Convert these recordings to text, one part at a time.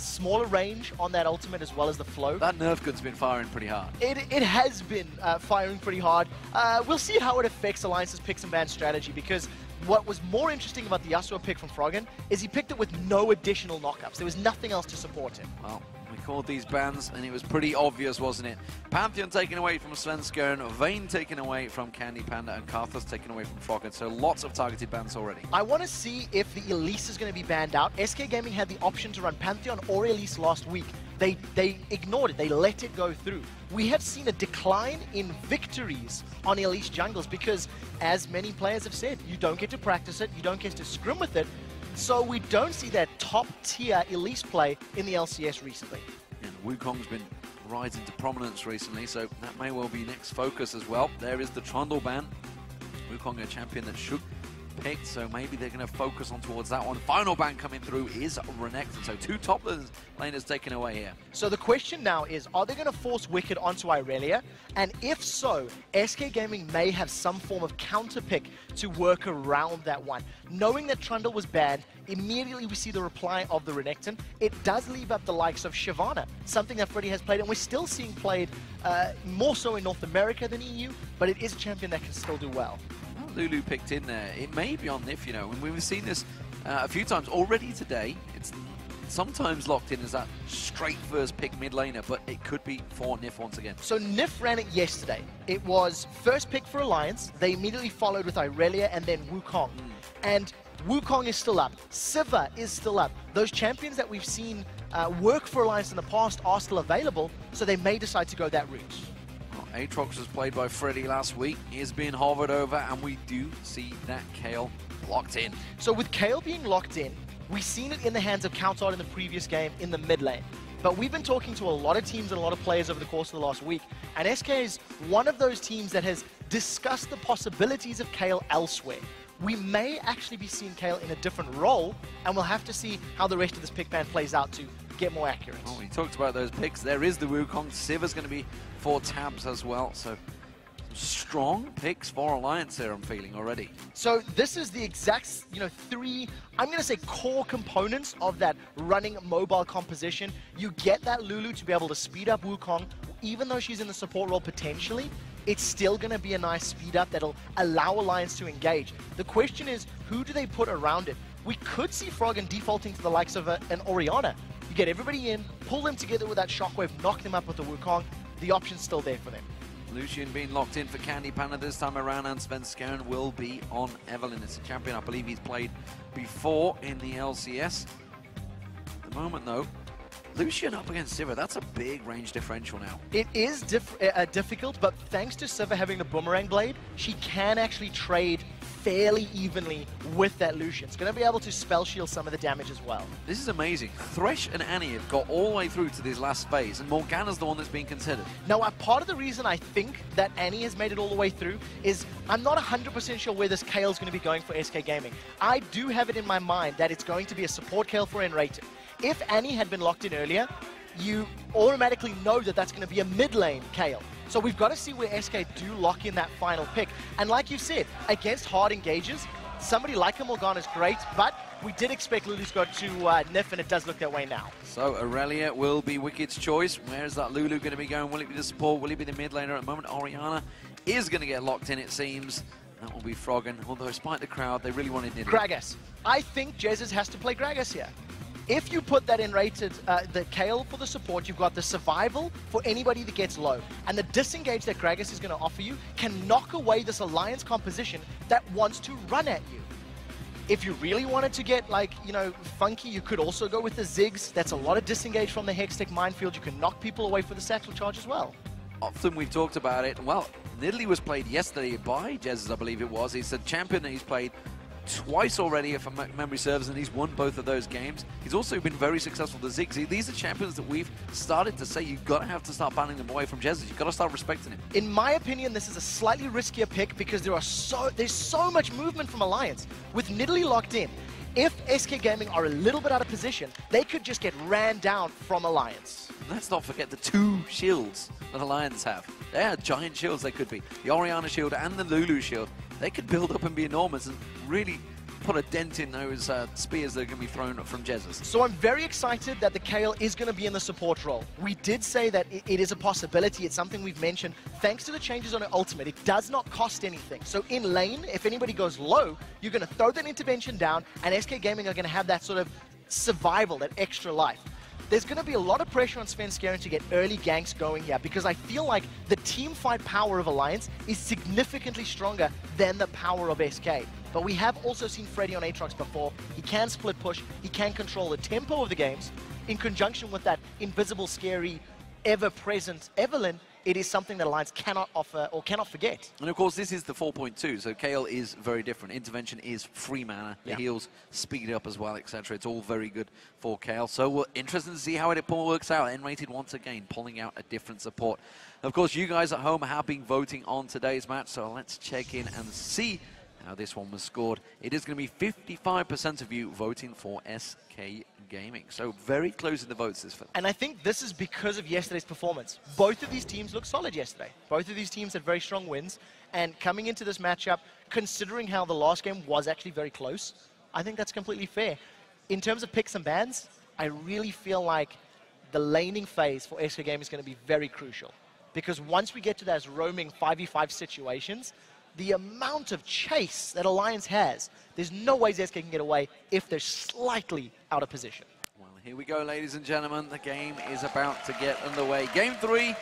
smaller range on that ultimate as well as the flow. That Nerf gun's been firing pretty hard. It has been firing pretty hard. We'll see how it affects Alliance's picks and ban strategy, because what was more interesting about the Yasuo pick from Froggen is he picked it with no additional knockups. There was nothing else to support him. Well, we called these bans, and it was pretty obvious, wasn't it? Pantheon taken away from Svenskeren, Vayne taken away from Candy Panda, and Karthus taken away from Froggen. So lots of targeted bans already. I want to see if the Elise is going to be banned out. SK Gaming had the option to run Pantheon or Elise last week. They ignored it. They let it go through. We have seen a decline in victories on Elise jungles because, as many players have said, you don't get to practice it, you don't get to scrim with it, so we don't see that top-tier Elise play in the LCS recently. And Wukong's been rising to prominence recently, so that may well be next focus as well. There is the Trundle ban. Wukong, a champion that should picked, so maybe they're going to focus on towards that one. Final ban coming through is Renekton, so 2 top laners taken away here. So the question now is, are they going to force Wicked onto Irelia? And if so, SK Gaming may have some form of counter pick to work around that one. Knowing that Trundle was banned, immediately we see the reply of the Renekton. It does leave up the likes of Shyvana, something that Freddy has played, and we're still seeing played more so in North America than EU, but it is a champion that can still do well. Lulu picked in there. It may be on Nif, you know, and we've seen this a few times already today. It's sometimes locked in as that straight first pick mid laner, but it could be for Nif once again. So Nif ran it yesterday. It was first pick for Alliance. They immediately followed with Irelia and then Wukong. And Wukong is still up. Sivir is still up. Those champions that we've seen work for Alliance in the past are still available, so they may decide to go that route. Aatrox was played by Freddy last week. He is being hovered over, and we do see that Kayle locked in. So with Kayle being locked in, we've seen it in the hands of Countard in the previous game in the mid lane. But we've been talking to a lot of teams and a lot of players over the course of the last week, and SK is one of those teams that has discussed the possibilities of Kayle elsewhere. We may actually be seeing Kayle in a different role, and we'll have to see how the rest of this pick ban plays out to get more accurate. Oh, we talked about those picks. There is the Wukong. Sivir's going to be 4 tabs as well, so strong picks for Alliance here, I'm feeling already. So this is the exact, 3, I'm going to say, core components of that running mobile composition. You get that Lulu to be able to speed up Wukong, even though she's in the support role potentially. It's still going to be a nice speed up that'll allow Alliance to engage. The question is, who do they put around it? We could see Froggen defaulting to the likes of an Orianna. You get everybody in, pull them together with that shockwave, knock them up with the Wukong. The option's still there for them. Lucian being locked in for Candy Panda this time around, and Svenskeren will be on Evelyn. It's a champion I believe he's played before in the LCS. At the moment though, Lucian up against Sivir, that's a big range differential now. It is difficult, but thanks to Sivir having the boomerang blade, she can actually trade fairly evenly with that Lucian. It's going to be able to spell shield some of the damage as well. This is amazing. Thresh and Annie have got all the way through to this last phase, and Morgana's the one that's being considered. Now, part of the reason I think that Annie has made it all the way through is I'm not 100% sure where this Kayle's going to be going for SK Gaming. I do have it in my mind that it's going to be a support Kayle for N-rated. If Annie had been locked in earlier, you automatically know that that's going to be a mid lane Kayle. So we've got to see where SK do lock in that final pick. And like you said, against hard engages, somebody like a Morgana is great, but we did expect Lulu's got to Nif, and it does look that way now. So Aurelia will be Wicked's choice. Where is that Lulu going to be going? Will it be the support? Will it be the mid laner? At the moment, Orianna is going to get locked in, it seems. That will be Froggen, although despite the crowd, they really wanted Nidalee. Gragas. I think Jesus has to play Gragas here. If you put that in rated, the Kayle for the support, you've got the survival for anybody that gets low. And the disengage that Gragas is going to offer you can knock away this Alliance composition that wants to run at you. If you really wanted to get, funky, you could also go with the Ziggs. That's a lot of disengage from the Hextech minefield. You can knock people away for the satchel charge as well. Often we've talked about it. Well, Nidalee was played yesterday by Jesus, I believe it was. He's a champion that he's played twice already, if memory serves, and he's won both of those games. He's also been very successful with the Ziggs. These are champions that we've started to say you've got to have to start banning them away from Jesus. You've got to start respecting him. In my opinion, this is a slightly riskier pick because there's so much movement from Alliance. With Nidalee locked in, if SK Gaming are a little bit out of position, they could just get ran down from Alliance. And let's not forget the 2 shields that Alliance have. They are giant shields they could be. The Orianna shield and the Lulu shield. They could build up and be enormous and really put a dent in those spears that are going to be thrown from Jez's. So I'm very excited that the Kayle is going to be in the support role. We did say that it is a possibility. It's something we've mentioned. Thanks to the changes on her ultimate, it does not cost anything. So in lane, if anybody goes low, you're going to throw that intervention down, and SK Gaming are going to have that sort of survival, that extra life. There's going to be a lot of pressure on Svenskeren to get early ganks going here, because I feel like the team fight power of Alliance is significantly stronger than the power of SK. But we have also seen Freddy on Aatrox before. He can split push, he can control the tempo of the games. In conjunction with that invisible, scary, ever-present Evelynn, it is something that Alliance cannot offer or cannot forget. And of course, this is the 4.2, so Kayle is very different. Intervention is free mana, the heals speed up as well, etc. It's all very good for Kayle. So we're interested to see how it all works out. N-rated once again, pulling out a different support. Of course, you guys at home have been voting on today's match, so let's check in and see how this one was scored. It is going to be 55% of you voting for SK Gaming. So very close in the votes this film. And I think this is because of yesterday's performance. Both of these teams looked solid yesterday. Both of these teams had very strong wins. And coming into this matchup, considering how the last game was actually very close, I think that's completely fair. In terms of picks and bans, I really feel like the laning phase for SK Gaming is going to be very crucial. Because once we get to those roaming 5v5 situations, the amount of chase that Alliance has, there's no ways SK can get away if they're slightly out of position. Well, here we go, ladies and gentlemen. The game is about to get underway. Game 3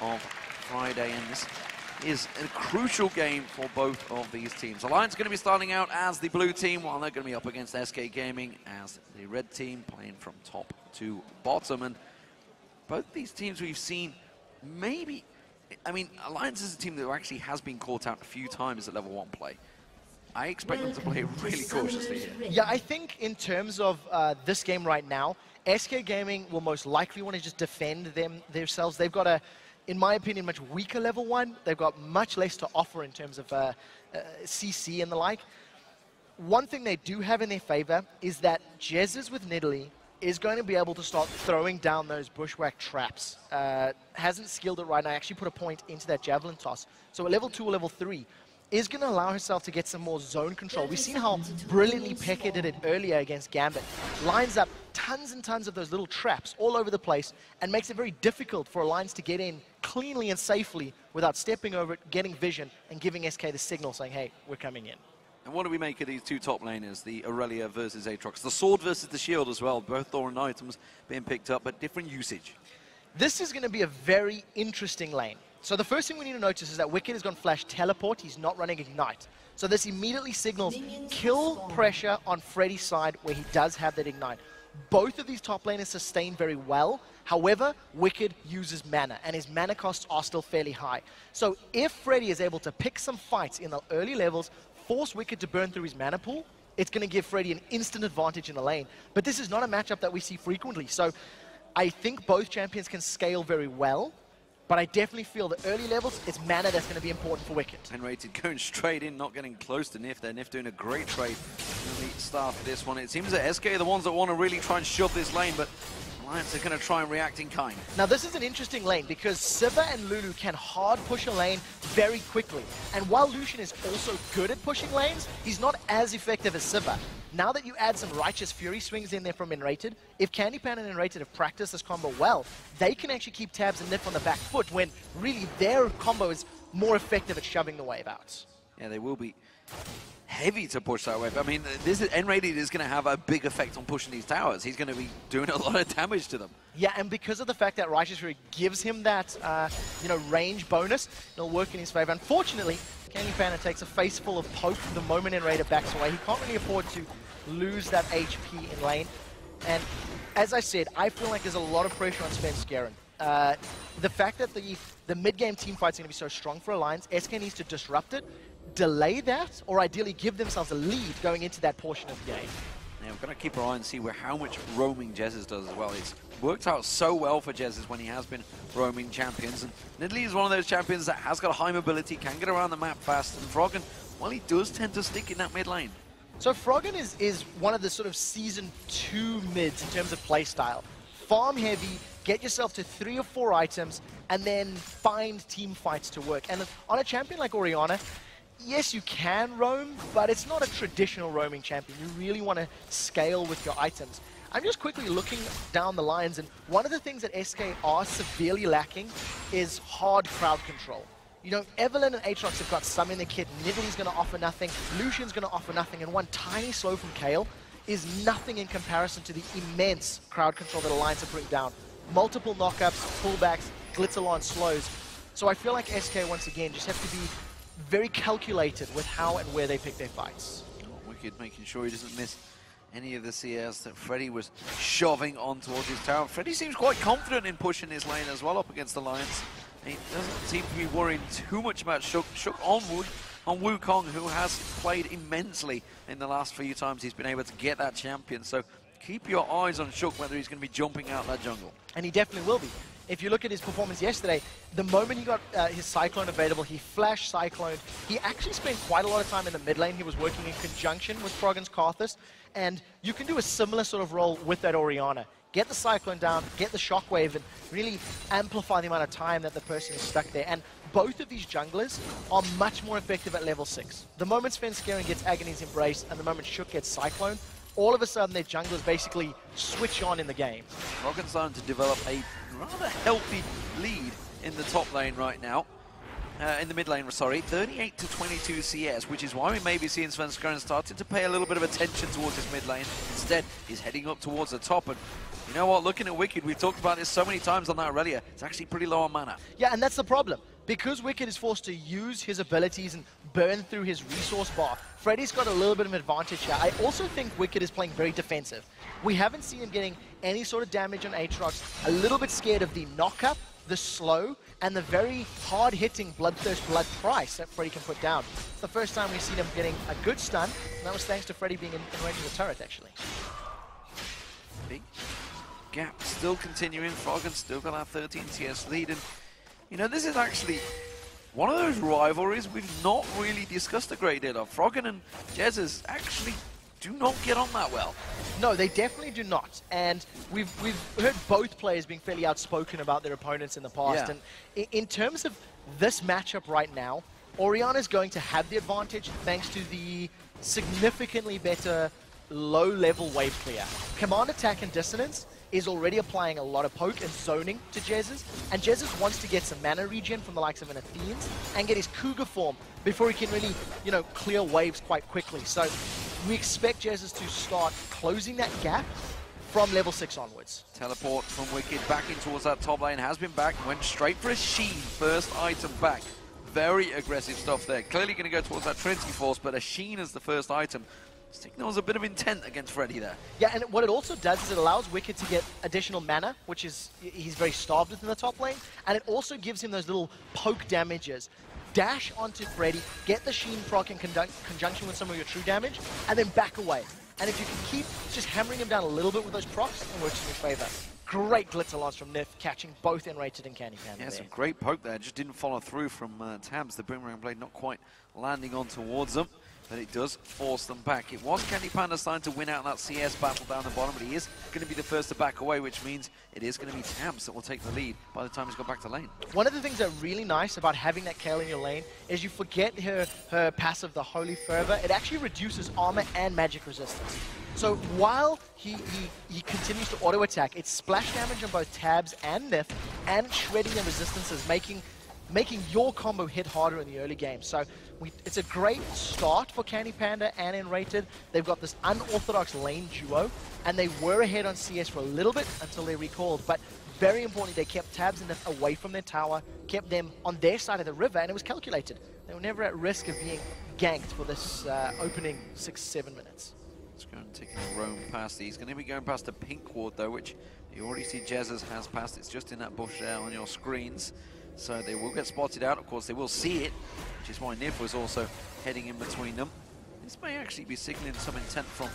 of Friday, and this is a crucial game for both of these teams. Alliance going to be starting out as the blue team, while they're going to be up against SK Gaming as the red team, playing from top to bottom. And both these teams we've seen maybe... I mean, Alliance is a team that actually has been caught out a few times at level 1 play. I expect them to play really cautiously here. Yeah, I think in terms of this game right now, SK Gaming will most likely want to just defend themselves. They've got a, in my opinion, much weaker level 1. They've got much less to offer in terms of CC and the like. One thing they do have in their favor is that Jez's with Nidalee is going to be able to start throwing down those bushwhack traps. Hasn't skilled it right now. I actually put a point into that javelin toss. So at level 2 or level 3, is going to allow herself to get some more zone control. We've seen how brilliantly Pekka did it earlier against Gambit. Lines up tons and tons of those little traps all over the place and makes it very difficult for Alliance to get in cleanly and safely without stepping over it, getting vision, and giving SK the signal saying, hey, we're coming in. And what do we make of these two top laners, the Aurelia versus Aatrox? The sword versus the shield as well, both Thoran items being picked up, but different usage. This is going to be a very interesting lane. So the first thing we need to notice is that Wicked has gone flash teleport, he's not running Ignite. So this immediately signals kill pressure on Freddy's side where he does have that Ignite. Both of these top laners sustain very well. However, Wicked uses mana, and his mana costs are still fairly high. So if Freddy is able to pick some fights in the early levels, force Wicked to burn through his mana pool, it's going to give Freddy an instant advantage in the lane. But this is not a matchup that we see frequently. So I think both champions can scale very well, but I definitely feel that early levels, it's mana that's going to be important for Wicked. N-rated going straight in, not getting close to Nif there. Nif doing a great trade in the start of this one. It seems that SK are the ones that want to really try and shove this lane, but Alliance are going to try and react in kind. Now this is an interesting lane because Sivir and Lulu can hard push a lane very quickly. And while Lucian is also good at pushing lanes, he's not as effective as Sivir. Now that you add some Righteous Fury swings in there from N-rated, if Candypan and N-rated have practiced this combo well, they can actually keep tabs and Nif on the back foot when really their combo is more effective at shoving the wave out. Yeah, they will be heavy to push that wave. I mean, this N-rated is going to have a big effect on pushing these towers. He's going to be doing a lot of damage to them. Yeah, and because of the fact that Righteous Fury gives him that, range bonus, it'll work in his favor. Unfortunately, Candypan takes a face full of poke the moment N-rated backs away. He can't really afford to lose that HP in lane. And as I said, I feel like there's a lot of pressure on Svenskeren. The fact that the mid-game team fight's going to be so strong for Alliance, SK needs to disrupt it, delay that, or ideally give themselves a lead going into that portion of the game. Yeah, we're going to keep our eye and see how much roaming Jez's does as well. It's worked out so well for Jez's when he has been roaming champions. And Nidalee is one of those champions that has got a high mobility, can get around the map fast. And Froggen, well, he does tend to stick in that mid lane. So Froggen is one of the sort of Season 2 mids in terms of playstyle. Farm heavy, get yourself to 3 or 4 items, and then find team fights to work. And on a champion like Orianna, yes, you can roam, but it's not a traditional roaming champion. You really want to scale with your items. I'm just quickly looking down the lines, and one of the things that SK are severely lacking is hard crowd control. You know, Evelyn and Aatrox have got some in the kit. Nidalee's going to offer nothing. Lucian's going to offer nothing. And one tiny slow from Kayle is nothing in comparison to the immense crowd control that Alliance have bring down. Multiple knockups, pullbacks, Glitterlon slows. So I feel like SK, once again, just have to be very calculated with how and where they pick their fights. Wicked making sure he doesn't miss any of the CS that Freddy was shoving on towards his tower. Freddy seems quite confident in pushing his lane as well up against Alliance. He doesn't seem to be worrying too much about Shook. Shook on Wukong, who has played immensely in the last few times he's been able to get that champion. So keep your eyes on Shook, whether he's going to be jumping out that jungle. And he definitely will be. If you look at his performance yesterday, the moment he got his Cyclone available, he flashed Cyclone. He actually spent quite a lot of time in the mid lane. He was working in conjunction with Froggen's Karthus, and you can do a similar sort of role with that Orianna. Get the Cyclone down, get the Shockwave, and really amplify the amount of time that the person is stuck there. And both of these junglers are much more effective at level 6. The moment Svenskeren gets Agony's Embrace, and the moment Shook gets Cyclone, all of a sudden their junglers basically switch on in the game. Froggen's starting to develop a rather healthy lead in the top lane right now. In the mid lane, sorry, 38 to 22 CS, which is why we may be seeing Svenskeren starting to pay a little bit of attention towards his mid lane. Instead, he's heading up towards the top, and you know what, looking at Wicked, we've talked about this so many times on that Aurelia, it's actually pretty low on mana. Yeah, and that's the problem. Because Wicked is forced to use his abilities and burn through his resource bar, Freddy's got a little bit of an advantage here. I also think Wicked is playing very defensive. We haven't seen him getting any sort of damage on Aatrox, a little bit scared of the knock-up, the slow, and the very hard-hitting Bloodthirst Blood price that Freddy can put down. It's the first time we've seen him getting a good stun, and that was thanks to Freddy being in range of the turret, actually. Big gap still continuing. Froggen still got that 13 CS lead, and you know, this is actually one of those rivalries we've not really discussed a great deal of. Froggen and Jesus actually do not get on that well. No, they definitely do not. And we've heard both players being fairly outspoken about their opponents in the past. Yeah. And in terms of this matchup right now, Orianna's going to have the advantage thanks to the significantly better low-level wave clear. Command Attack and Dissonance is already applying a lot of poke and zoning to Jesus, and Jesus wants to get some mana regen from the likes of an Athene's and get his Cougar form before he can really, you know, clear waves quite quickly. So we expect Jesus to start closing that gap from level 6 onwards. Teleport from Wicked back in towards that top lane, has been back, went straight for a Sheen, first item back. Very aggressive stuff there. Clearly going to go towards that Trinity Force, but a Sheen as the first item signals a bit of intent against Freddy there. Yeah, and what it also does is it allows Wicked to get additional mana, which is, he's very starved within the top lane, and it also gives him those little poke damages. Dash onto Freddy, get the Sheen proc in conjunction with some of your true damage, and then back away. And if you can keep just hammering him down a little bit with those procs, it works in your favor. Great Glitterlons from Nif, catching both Enrated and Candy Panda. Yeah, some great poke there, just didn't follow through from Tabs. The Boomerang Blade not quite landing on towards them, but it does force them back. It was Candy Panda starting to win out in that CS battle down the bottom, but he is going to be the first to back away, which means it is going to be Tabs that will take the lead by the time he's got back to lane. One of the things that really nice about having that Kayle in your lane is you forget her passive, the Holy Fervor. It actually reduces armor and magic resistance. So while he continues to auto-attack, it's splash damage on both Tabs and Nif, and shredding the resistances, making your combo hit harder in the early game. So it's a great start for Candy Panda and Enrated. They've got this unorthodox lane duo, and they were ahead on CS for a little bit until they recalled. But very importantly, they kept Tabs and Nif away from their tower, kept them on their side of the river, and it was calculated. They were never at risk of being ganked for this opening 6-7 minutes. Let's go and take a roam past. He's going to be going past a pink ward though, which you already see Jesus has passed. It's just in that bush there on your screens. So they will get spotted out. Of course, they will see it, which is why Nif was also heading in between them. This may actually be signaling some intent from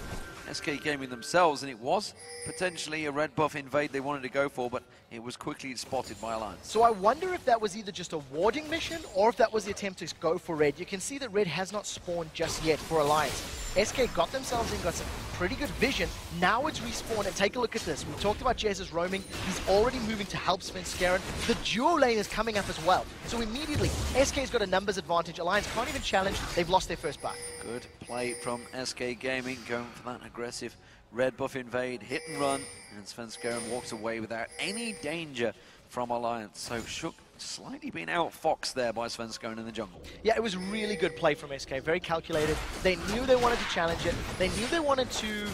SK Gaming themselves, and it was potentially a red buff invade they wanted to go for, but it was quickly spotted by Alliance. So I wonder if that was either just a warding mission or if that was the attempt to go for red. You can see that red has not spawned just yet for Alliance. SK got themselves in, got some pretty good vision. Now it's respawned, and take a look at this. We talked about Jez's roaming. He's already moving to help Svenskeren. The duo lane is coming up as well. So immediately, SK's got a numbers advantage. Alliance can't even challenge. They've lost their first buff. Good play from SK Gaming, going for that aggressive red buff invade, hit and run, and Svenskeren walks away without any danger from Alliance. So Shook slightly being outfoxed there by Svenskeren in the jungle. Yeah, it was really good play from SK, very calculated. They knew they wanted to challenge it. They knew they wanted to,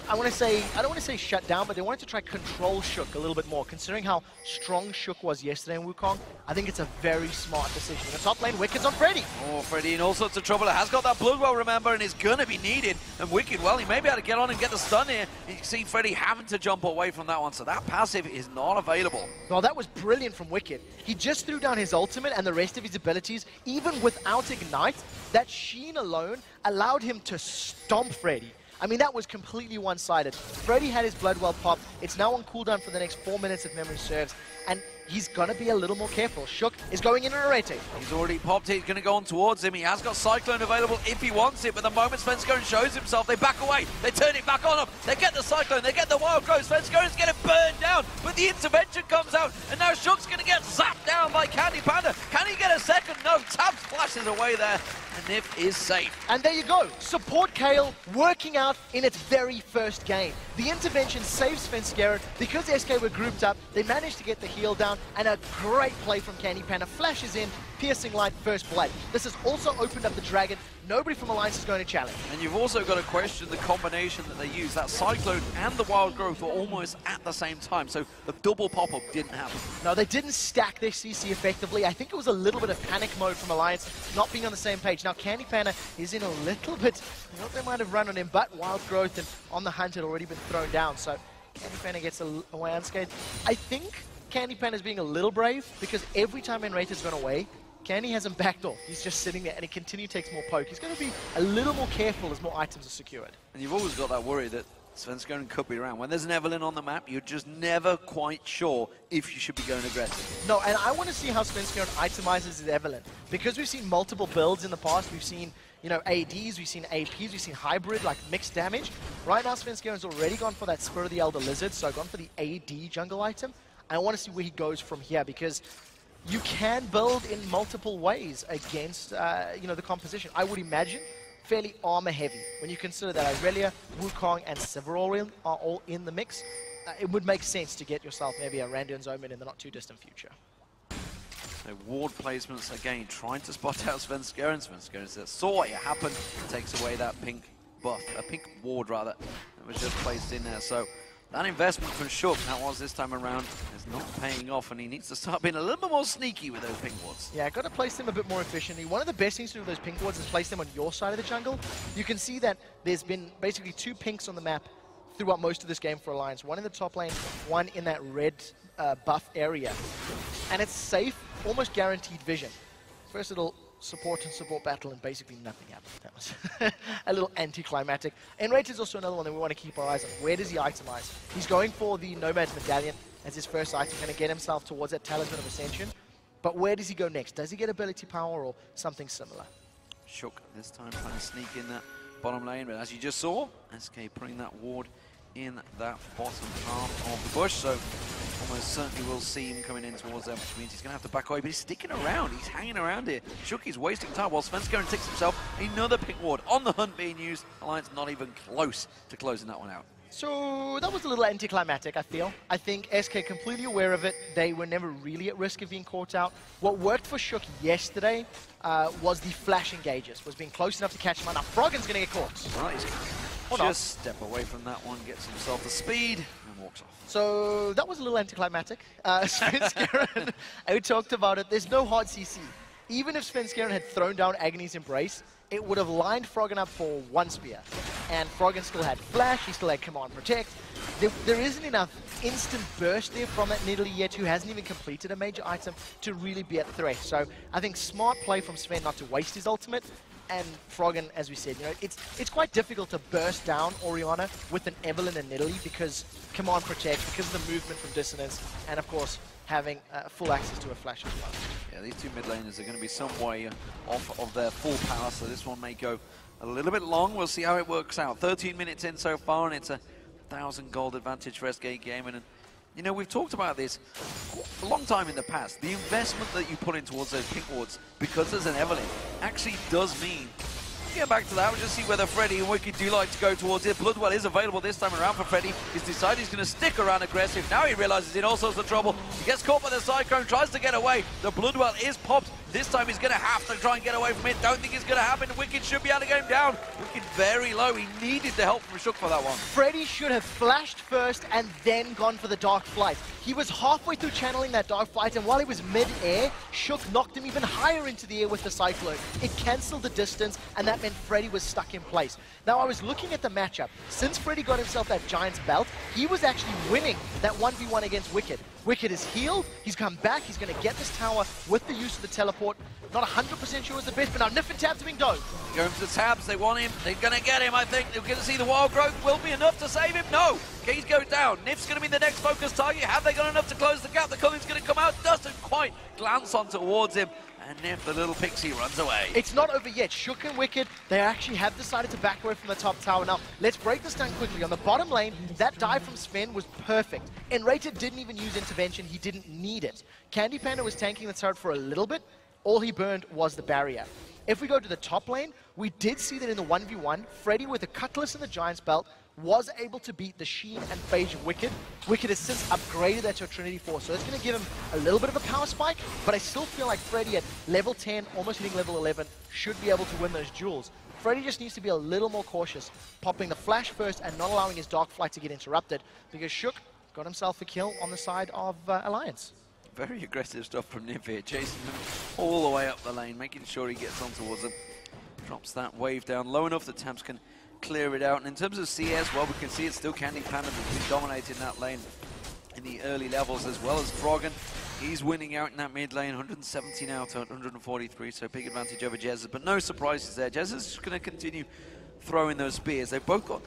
I don't want to say shut down, but they wanted to try control Shook a little bit more. Considering how strong Shook was yesterday in Wukong, I think it's a very smart decision. In the top lane, Wicked's on Freddy. Oh, Freddy in all sorts of trouble. It has got that Bloodwell, remember, and is going to be needed. And Wicked, well, he may be able to get on and get the stun here. You can see Freddy having to jump away from that one, so that passive is not available. Well, that was brilliant from Wicked. He just threw down his ultimate and the rest of his abilities, even without Ignite. That Sheen alone allowed him to stomp Freddy. I mean, that was completely one-sided. Freddy had his Bloodwell pop. It's now on cooldown for the next 4 minutes if memory serves. And he's going to be a little more careful. Shook is going in a rating. He's already popped it. He's going to go on towards him. He has got Cyclone available if he wants it. But the moment Svenskeren shows himself, they back away. They turn it back on him. They get the Cyclone. They get the Wild Growth. Svenskaren's getting burned down. But the intervention comes out. And now Shook's going to get zapped down by Candy Panda. Can he get a second? No. Tab flashes away there. And Nif is safe. And there you go. Support Kayle working out in its very first game. The intervention saves Svenskeren. Because SK were grouped up, they managed to get the heal down. And a great play from Candy Panda. Flashes in, piercing light, first blood. This has also opened up the Dragon. Nobody from Alliance is going to challenge. And you've also got to question the combination that they use. That Cyclone and the Wild Growth were almost at the same time, so the double pop-up didn't happen. No, they didn't stack their CC effectively. I think it was a little bit of panic mode from Alliance, not being on the same page. Now, Candy Panda is in a little bit, I thought they might have run on him, but Wild Growth and On the Hunt had already been thrown down, so Candy Panda gets away unscathed. I think Candy Panda is being a little brave, because every time Enrater's gone away, Candy hasn't backed off. He's just sitting there, and he continually takes more poke. He's going to be a little more careful as more items are secured. And you've always got that worry that Svenskeren could be around. When there's an Evelynn on the map, you're just never quite sure if you should be going aggressive. No, and I want to see how Svenskeren itemizes his Evelynn. Because we've seen multiple builds in the past. We've seen, you know, ADs, we've seen APs, we've seen hybrid, like mixed damage. Right now, Svenskeren's already gone for that Spur of the Elder Lizard, so gone for the AD jungle item. I want to see where he goes from here, because you can build in multiple ways against, you know, the composition. I would imagine fairly armor heavy. When you consider that Irelia, Wukong, and Severorian are all in the mix, it would make sense to get yourself maybe a Randuin's Omen in the not too distant future. So ward placements again, trying to spot out Svenskeren. Svenskeren saw it happen, takes away that pink buff, a pink ward rather, that was just placed in there. So that investment from Shook, that was this time around, is not paying off, and he needs to start being a little bit more sneaky with those pink wards. Yeah, got to place them a bit more efficiently. One of the best things to do with those pink wards is place them on your side of the jungle. You can see that there's been basically 2 pinks on the map throughout most of this game for Alliance. One in the top lane, one in that red buff area. And it's safe, almost guaranteed vision. First little support and support battle, and basically nothing happened. That was a little anticlimactic. Enrage is also another one that we want to keep our eyes on. Where does he itemize? He's going for the Nomad's Medallion as his first item, going to get himself towards that Talisman of Ascension. But where does he go next? Does he get ability power or something similar? Shook this time trying to sneak in that bottom lane, but as you just saw, SK putting that ward in that bottom half of the bush, so almost certainly we'll see him coming in towards them, which means he's going to have to back away, but he's sticking around, he's hanging around here. Shook is wasting time while Svenskeren takes himself another pink ward. On the hunt being used, Alliance not even close to closing that one out. So that was a little anticlimactic, I feel. I think SK completely aware of it. They were never really at risk of being caught out. What worked for Shook yesterday was the flash engages, was being close enough to catch him out. Now Froggen's going to get caught. Right, he's just step away from that one, gets himself the speed, and walks off. So that was a little anticlimactic. Svenskeren, we talked about it. There's no hard CC. Even if Svenskeren had thrown down Agony's Embrace, it would have lined Froggen up for 1 spear. And Froggen still had Flash, he still had Command Protect. There isn't enough instant burst there from that Nidalee yet, who hasn't even completed a major item, to really be at threat. So I think smart play from Sven not to waste his ultimate. and Froggen, as we said, you know, it's quite difficult to burst down Orianna with an Evelynn and Nidalee because command protect, because of the movement from dissonance, and of course having full access to a flash as well. Yeah, these two mid laners are going to be some way off of their full power, so this one may go a little bit long. We'll see how it works out. 13 minutes in so far, and it's a 1,000 gold advantage for SK Gaming. And you know, we've talked about this a long time in the past. The investment that you put in towards those pink wards, because there's an Evelynn, actually does mean. We'll get back to that. We'll just see whether Freddy and Wicked do like to go towards it. Bloodwell is available this time around for Freddy. He's decided he's going to stick around aggressive. Now he realizes he's in all sorts of trouble. He gets caught by the Cyclone, tries to get away. The Bloodwell is popped. This time he's going to have to try and get away from it. Don't think it's going to happen. Wicked should be able to get him down. Wicked very low. He needed the help from Shook for that one. Freddy should have flashed first and then gone for the Dark Flight. He was halfway through channeling that Dark Flight, and while he was mid-air, Shook knocked him even higher into the air with the Cyclone. It cancelled the distance, and that meant Freddy was stuck in place. Now, I was looking at the matchup. Since Freddy got himself that Giant's Belt, he was actually winning that 1v1 against Wicked. Wicked is healed, he's come back, he's going to get this tower with the use of the teleport. Not 100% sure it's the best, but now Nif and Tabs are being dove. Going for the Tabs, they want him, they're going to get him, I think. They're going to see the Wild Growth will be enough to save him. No, Keys goes down. Nif's going to be the next focus target. Have they got enough to close the gap? The Culling's going to come out, doesn't quite glance on towards him. And Nif, the little pixie, runs away. It's not over yet. Shook and Wicked, they actually have decided to back away from the top tower. Now, let's break this down quickly. On the bottom lane, that dive from Sven was perfect. Enrated didn't even use intervention. He didn't need it. Candy Panda was tanking the turret for a little bit. All he burned was the barrier. If we go to the top lane, we did see that in the 1v1, Freddy with the Cutlass and the Giant's Belt was able to beat the Sheen and Phage of Wicked. Wicked has since upgraded that to a Trinity Force, so it's going to give him a little bit of a power spike, but I still feel like Freddy at level 10, almost hitting level 11, should be able to win those duels. Freddy just needs to be a little more cautious, popping the flash first and not allowing his Dark Flight to get interrupted, because Shook got himself a kill on the side of Alliance. Very aggressive stuff from Nif here, chasing him all the way up the lane, making sure he gets on towards them. Drops that wave down low enough that Tabs can clear it out. And in terms of CS, well, we can see it's still Candy Panda that's been dominating that lane in the early levels, as well as Froggen. He's winning out in that mid lane, 170 now to 143, so big advantage over Jezza. But no surprises there. Jezza's just going to continue throwing those spears. They've both got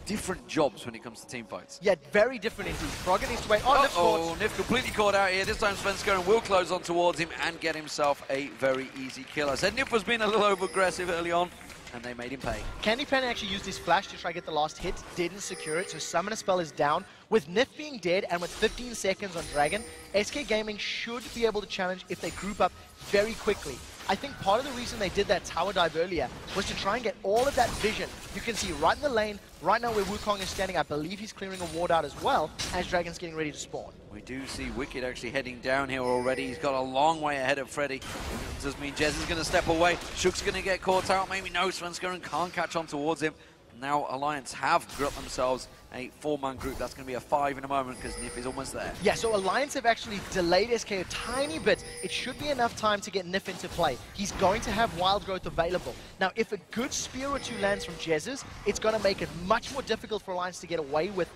different jobs when it comes to team fights. Yeah, very different indeed. Froggen needs to wait. Oh, Nif completely caught out here. This time Svenskeren will close on towards him and get himself a very easy kill. I said Nif was being a little over-aggressive early on, and they made him pay. Candy Panda actually used his flash to try to get the last hit, didn't secure it, so Summoner Spell is down. With Nif being dead and with 15 seconds on Dragon, SK Gaming should be able to challenge if they group up very quickly. I think part of the reason they did that tower dive earlier was to try and get all of that vision. You can see right in the lane, right now where Wukong is standing, I believe he's clearing a ward out as well, as Dragon's getting ready to spawn. We do see Wicked actually heading down here already. He's got a long way ahead of Freddy. Does mean Jez is going to step away. Shook's going to get caught out. Maybe no, Svenskeren can't catch on towards him. Now Alliance have got themselves a 4-man group. That's going to be a 5 in a moment because Nif is almost there. Yeah, so Alliance have actually delayed SK a tiny bit. It should be enough time to get Nif into play. He's going to have Wild Growth available. Now, if a good spear or two lands from Jez's, it's going to make it much more difficult for Alliance to get away with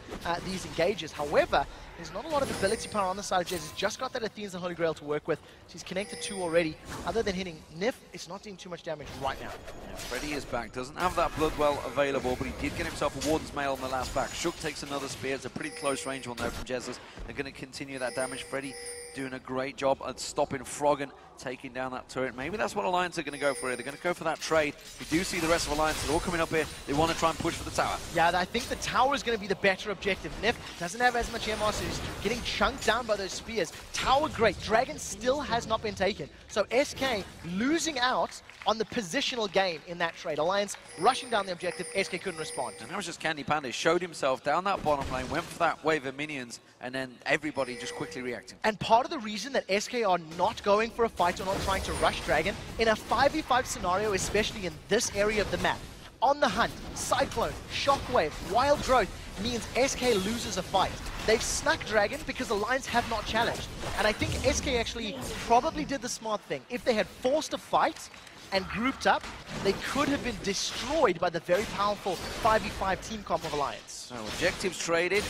these engages. However, there's not a lot of ability power on the side of Jez. He's just got that Athena's and Holy Grail to work with. So he's connected 2 already. Other than hitting Nif, it's not doing too much damage right now. Yeah, Freddy is back. Doesn't have that Bloodwell available, but he did get himself a Warden's Mail on the last back. Shook takes another spear. It's a pretty close range one there from Jez's. They're going to continue that damage. Freddy doing a great job at stopping Froggen taking down that turret. Maybe that's what Alliance are going to go for here. They're going to go for that trade. We do see the rest of Alliance. They're all coming up here. They want to try and push for the tower. Yeah, I think the tower is going to be the better objective. Nif doesn't have as much MR, so he's getting chunked down by those spears. Tower, great. Dragon still has not been taken. So SK losing out on the positional game in that trade. Alliance rushing down the objective. SK couldn't respond. And that was just Candy Panda. Showed himself down that bottom lane, went for that wave of minions, and then everybody just quickly reacting. And part of the reason that SK are not going for a fight or not trying to rush Dragon in a 5v5 scenario, especially in this area of the map, on the hunt, Cyclone, Shockwave, Wild Growth, means SK loses a fight. They've snuck Dragon because the Alliance have not challenged. And I think SK actually probably did the smart thing. If they had forced a fight and grouped up, they could have been destroyed by the very powerful 5v5 team comp of Alliance. So objectives traded.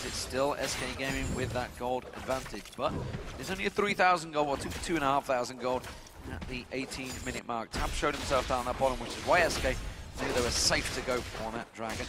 It's still SK Gaming with that gold advantage, but there's only a 3,000 gold or 2,500 gold at the 18-minute mark. Tab showed himself down that bottom, which is why SK knew they were safe to go for that Dragon,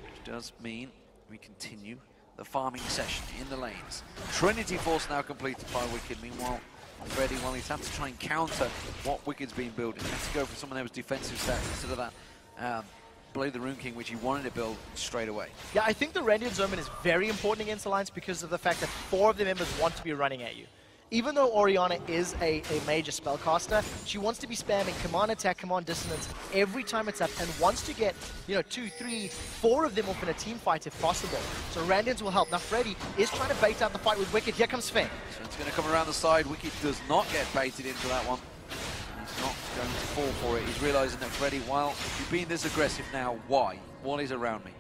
which does mean we continue the farming session in the lanes. Trinity Force now completed by Wicked. Meanwhile, Freddy, well, he's had to try and counter what Wicked's been building. He had to go for someone that was defensive stats instead of that Blade the Rune King, which he wanted to build straight away. Yeah, I think the Randian Zoman is very important against Alliance because of the fact that 4 of the members want to be running at you. Even though Orianna is a major spellcaster, she wants to be spamming Command Attack, Command Dissonance every time it's up and wants to get, 2, 3, 4 of them off in a team fight if possible. So Randians will help. Now Freddy is trying to bait out the fight with Wicked. Here comes Sven. So it's going to come around the side. Wicked does not get baited into that one. He's not going to fall for it. He's realizing that Freddy, well, if you're being this aggressive now, why? What is around me?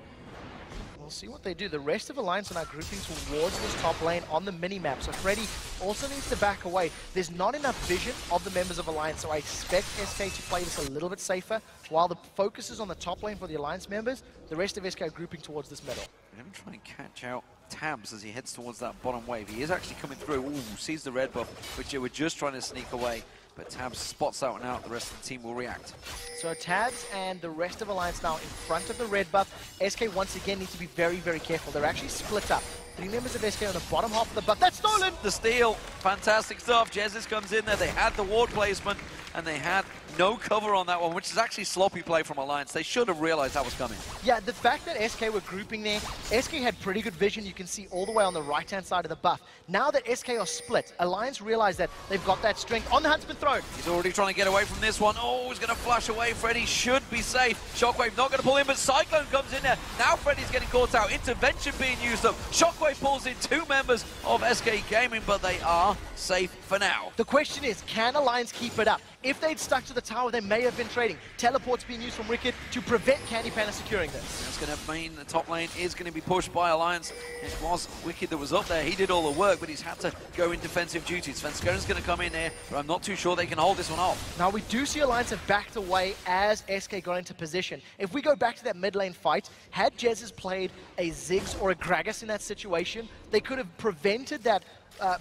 We'll see what they do. The rest of Alliance are now grouping towards this top lane on the mini-map. So Freddy also needs to back away. There's not enough vision of the members of Alliance, so I expect SK to play this a little bit safer. While the focus is on the top lane for the Alliance members, the rest of SK are grouping towards this middle. I'm going to try and catch out Tabs as he heads towards that bottom wave. He is actually coming through. Ooh, sees the red buff, which they were just trying to sneak away. But Tabs spots out and out. The rest of the team will react. So Tabs and the rest of Alliance now in front of the red buff. SK once again need to be very, very careful. They're actually split up. 3 members of SK on the bottom half of the buff. That's stolen! The steal. Fantastic stuff. Jesus comes in there. They had the ward placement and they had no cover on that one, which is actually sloppy play from Alliance. They should have realized that was coming. Yeah, the fact that SK were grouping there, SK had pretty good vision. You can see all the way on the right-hand side of the buff. Now that SK are split, Alliance realize that they've got that strength. On the Huntsman thrown. He's already trying to get away from this one. Oh, he's going to flash away. Freddy should be safe. Shockwave not going to pull in, but Cyclone comes in there. Now Freddy's getting caught out. Intervention being used up. Shockwave pulls in 2 members of SK Gaming, but they are safe for now. The question is, can Alliance keep it up? If they'd stuck to the tower, they may have been trading. Teleports being used from Wicked to prevent Candy Panda securing this. That's going to mean the top lane is going to be pushed by Alliance. It was Wicked that was up there. He did all the work, but he's had to go in defensive duties. Svenskern's going to come in there, but I'm not too sure they can hold this one off. Now, we do see Alliance have backed away as SK got into position. If we go back to that mid lane fight, had Jez's played a Ziggs or a Gragas in that situation, they could have prevented that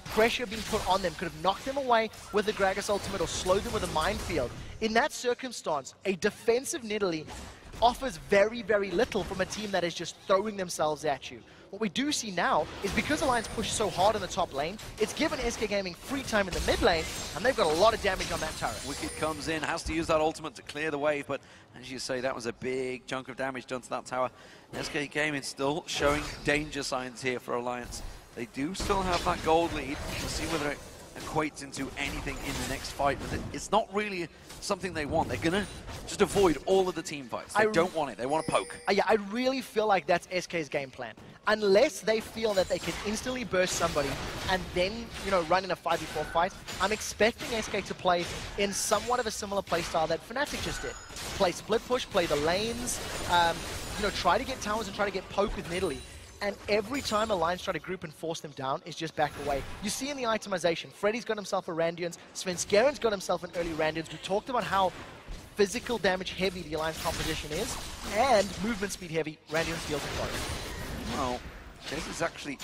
pressure being put on them, could have knocked them away with the Gragas ultimate or slowed them with a minefield. In that circumstance, a defensive Nidalee offers very, very little from a team that is just throwing themselves at you. What we do see now is because Alliance pushed so hard in the top lane, it's given SK Gaming free time in the mid lane, and they've got a lot of damage on that turret. Wicked comes in, has to use that ultimate to clear the wave, but as you say, that was a big chunk of damage done to that tower. SK Gaming still showing danger signs here for Alliance. They do still have that gold lead. We'll see whether it equates into anything in the next fight, but it's not really something they want. They're going to just avoid all of the team fights. They don't want it. They want to poke. Yeah, I really feel like that's SK's game plan. Unless they feel that they can instantly burst somebody and then, run in a 5v4 fight, I'm expecting SK to play in somewhat of a similar playstyle that Fnatic just did. Play split push, play the lanes, try to get towers and try to get poke with Nidalee. And every time Alliance try to group and force them down, is just back away. You see in the itemization, Freddy's got himself a Randians, Svenskern's got himself an early Randians. We talked about how physical damage heavy the Alliance composition is, and movement speed heavy, Randians deals with both. Well, Jez is actually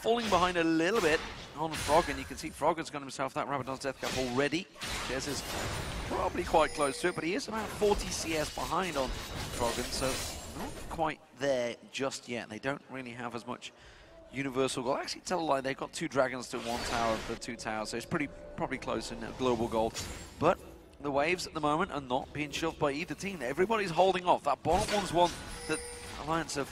falling behind a little bit on Froggen. You can see Froggen's got himself that Rabadon's Death Cap already. Jez is probably quite close to it, but he is about 40 CS behind on Froggen, so not quite there just yet. They don't really have as much universal gold. Actually, tell a lie, they've got 2 dragons to 1 tower for 2 towers, so it's probably close in global gold. But the waves at the moment are not being shoved by either team. Everybody's holding off. That bottom one's one that Alliance have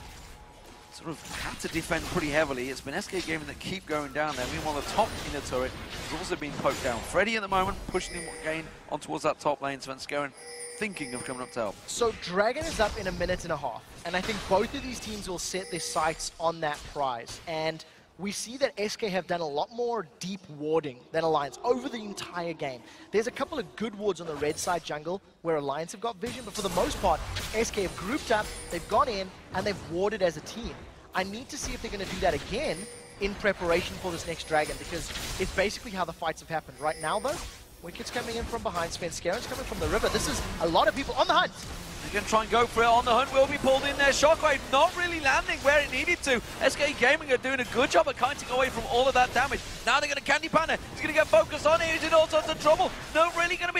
sort of had to defend pretty heavily. It's been SK Gaming that keep going down there. Meanwhile, the top inner turret has also been poked down. Freddy at the moment pushing him again on towards that top lane. Svenskern thinking of coming up to help. So Dragon is up in a minute and a half, and I think both of these teams will set their sights on that prize. And we see that SK have done a lot more deep warding than Alliance over the entire game. There's a couple of good wards on the red side jungle where Alliance have got vision, but for the most part, SK have grouped up, they've gone in, and they've warded as a team. I need to see if they're going to do that again in preparation for this next Dragon, because it's basically how the fights have happened. Right now, though, Wicked's coming in from behind, Svenskern's coming from the river. This is a lot of people on the hunt. They're going to try and go for it. On the hunt will be pulled in there. Shockwave not really landing where it needed to. SK Gaming are doing a good job of kiting away from all of that damage. Now they're going to Candy Panda. He's going to get focused on it. He's in all sorts of trouble. Not really going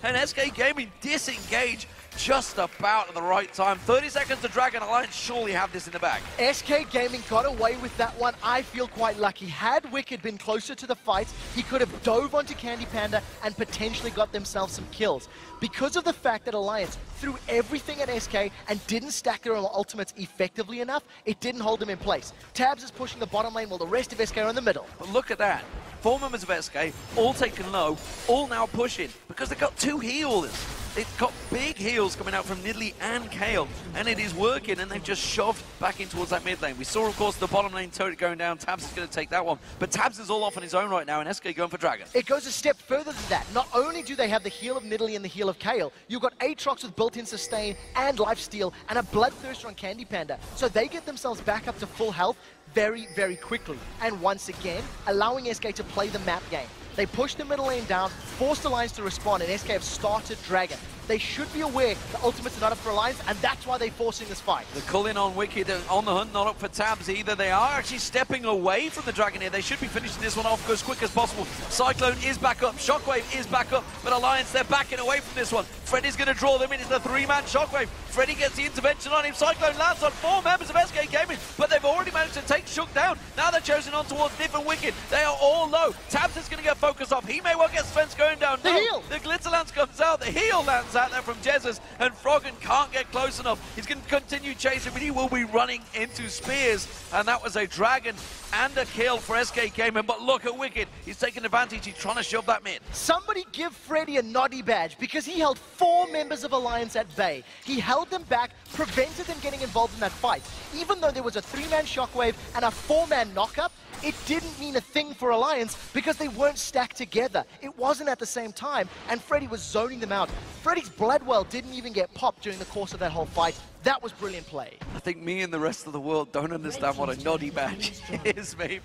and SK Gaming disengage just about at the right time. 30 seconds to Dragon Alliance surely have this in the bag. SK Gaming got away with that one. I feel quite lucky. Had Wicked been closer to the fight, he could have dove onto Candy Panda and potentially got themselves some kills. Because of the fact that Alliance threw everything at SK and didn't stack their ultimates effectively enough, it didn't hold them in place. Tabs is pushing the bottom lane while the rest of SK are in the middle. But look at that. 4 members of SK, all taken low, all now pushing, because they've got 2 healers. They've got big heals coming out from Nidalee and Kayle, and it is working, and they've just shoved back in towards that mid lane. We saw, of course, the bottom lane turret going down. Tabs is going to take that one, but Tabs is all off on his own right now, and SK going for Dragon. It goes a step further than that. Not only do they have the heal of Nidalee and the heal of Kayle, you've got Aatrox with built-in sustain and lifesteal, and a Bloodthirster on Candy Panda. So they get themselves back up to full health very, very quickly. And once again, allowing SK to play the map game. They push the middle lane down, forced Alliance to respond, and SK have started Dragon. They should be aware the ultimates are not up for Alliance, and that's why they're forcing this fight. The culling on Wicked, on the hunt, not up for Tabs either. They are actually stepping away from the Dragon here. They should be finishing this one off as quick as possible. Cyclone is back up, Shockwave is back up, but Alliance, they're backing away from this one. Freddy's going to draw them in. It's the 3-man Shockwave. Freddy gets the intervention on him. Cyclone lands on 4 members of SK Gaming, but they've already managed to take Shook down. Now they're chosen on towards Nif and Wicked. They are all low. Tabs is going to get focused off. He may well get Sven's going down. The heal! The Glitter Lance comes out. The heal lands out there from Jesus, and Froggen can't get close enough. He's going to continue chasing, but he will be running into spears, and that was a Dragon and a kill for SK Gaming. But look at Wicked. He's taking advantage. He's trying to shove that mid. Somebody give Freddy a noddy badge, because he held 4 members of Alliance at bay. He held them back, prevented them getting involved in that fight. Even though there was a 3-man Shockwave and a 4-man knockup, it didn't mean a thing for Alliance because they weren't stacked together. It wasn't at the same time, and Freddy was zoning them out. Freddy's Bloodwell didn't even get popped during the course of that whole fight. That was brilliant play. I think me and the rest of the world don't understand what a noddy badge is, maybe.